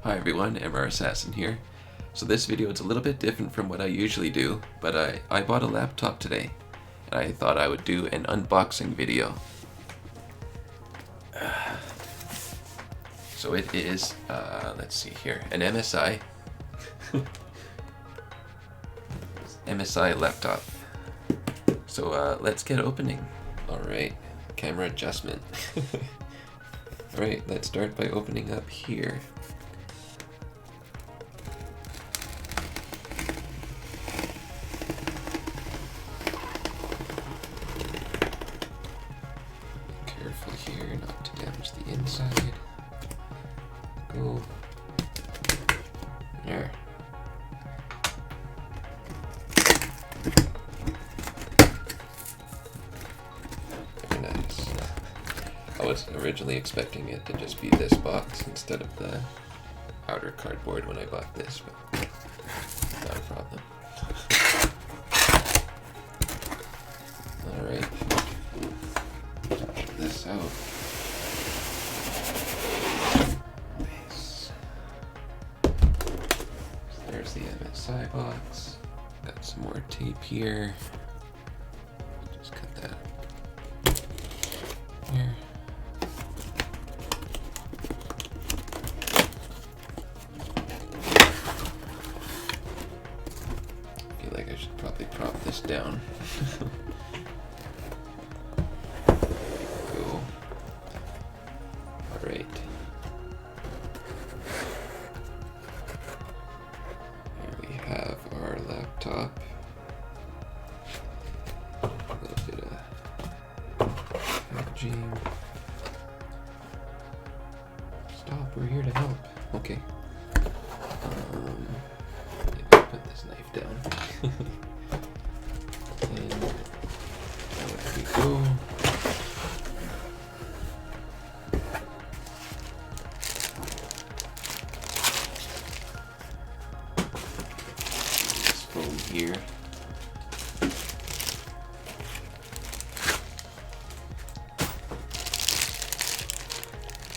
Hi everyone, MR Assassin here. So this video is a little bit different from what I usually do, but I bought a laptop today, and I thought I would do an unboxing video. So it is, let's see here, an MSi. MSi laptop. So let's get opening. Alright, camera adjustment. Alright, let's start by opening up here. Careful here not to damage the inside. Go. There. Very nice. I was originally expecting it to just be this box instead of the outer cardboard when I bought this, but not a problem. Alright. Check this out. Nice. So there's the MSi box. Got some more tape here. Just cut that here. I feel like I should probably prop this down. Cool. Alright. Here we have our laptop. A little bit of packaging. Stop, we're here to help. Okay. Maybe put this knife down. And there we go. This foam here.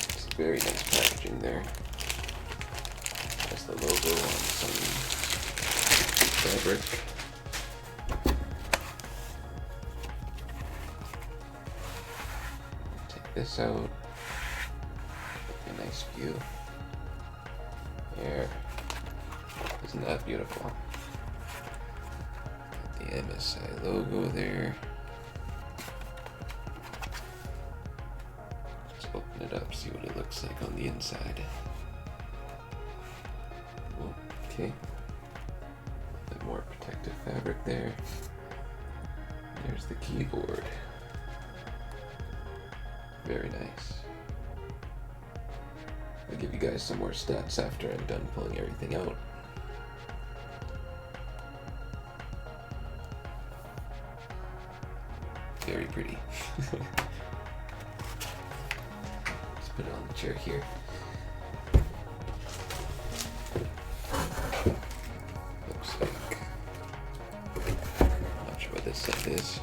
It's very nice packaging there. Has the logo on some fabric. Take this out. A nice view. There. Isn't that beautiful? Got the MSi logo there. Let's open it up, see what it looks like on the inside. Okay. A bit more protective fabric there. There's the keyboard. Very nice. I'll give you guys some more stats after I'm done pulling everything out. Very pretty. Let's put it on the chair here. Looks like, I'm not sure what this set is.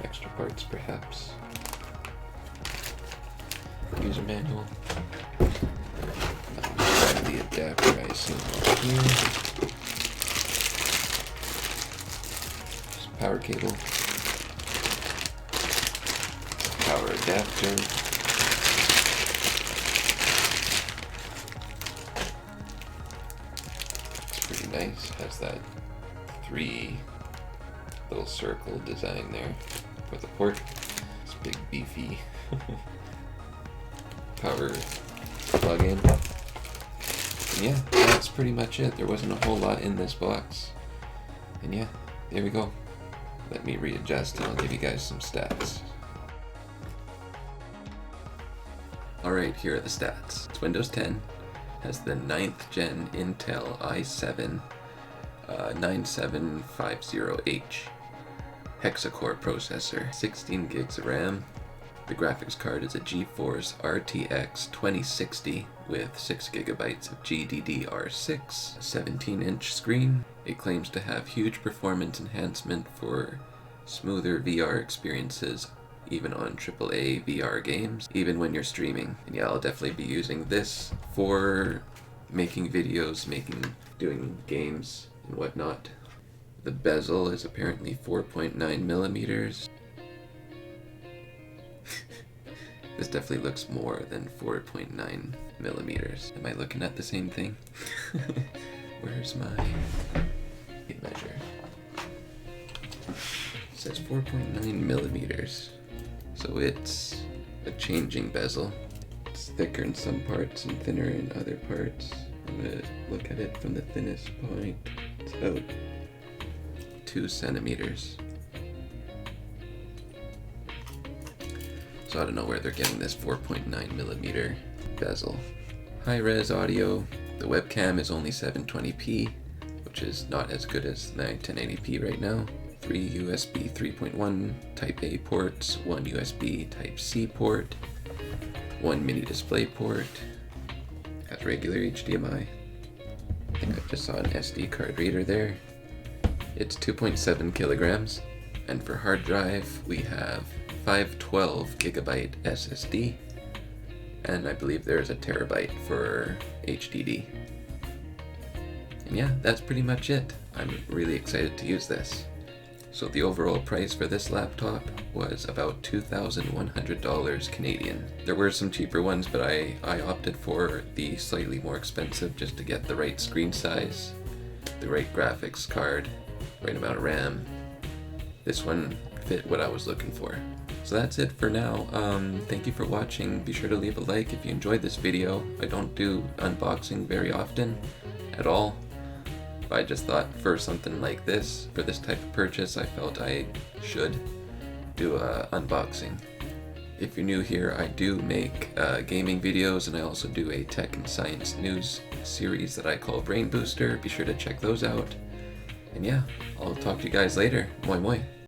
Extra parts perhaps. User manual. The adapter I assume right here. Just power cable. Power adapter. It's pretty nice. Has that 3 little circle design there for the port. It's big beefy power plug-in. And yeah, that's pretty much it. There wasn't a whole lot in this box. And yeah, there we go. Let me readjust and I'll give you guys some stats. Alright, here are the stats. It's Windows 10, has the 9th gen Intel i7 9750H hexa-core processor, 16 gigs of RAM. The graphics card is a GeForce RTX 2060 with 6 gigabytes of GDDR6, a 17-inch screen. It claims to have huge performance enhancement for smoother VR experiences even on AAA VR games, even when you're streaming. And yeah, I'll definitely be using this for making videos, doing games and whatnot. The bezel is apparently 4.9 millimeters. This definitely looks more than 4.9 millimeters. Am I looking at the same thing? Where's my tape measure? It says 4.9 millimeters. So it's a changing bezel. It's thicker in some parts and thinner in other parts. I'm gonna look at it from the thinnest point. It's about 2 centimeters. So I don't know where they're getting this 4.9 millimeter bezel. High-res audio. The webcam is only 720p, which is not as good as my 1080p right now. 3 USB 3.1 Type A ports, 1 USB Type C port, 1 mini display port, has regular HDMI. I think I just saw an SD card reader there. It's 2.7 kilograms, and for hard drive we have 512 gigabyte SSD, and I believe there's a terabyte for HDD. And yeah, that's pretty much it. I'm really excited to use this. So the overall price for this laptop was about $2,100 Canadian. There were some cheaper ones, but I opted for the slightly more expensive just to get the right screen size, the right graphics card, right amount of RAM. This one fit what I was looking for. So that's it for now. Thank you for watching. Be sure to leave a like if you enjoyed this video. I don't do unboxing very often at all. I just thought for something like this, for this type of purchase, I felt I should do a unboxing. If you're new here, I do make gaming videos, and I also do a tech and science news series that I call Brain Booster. Be sure to check those out. And yeah, I'll talk to you guys later. Moi moi.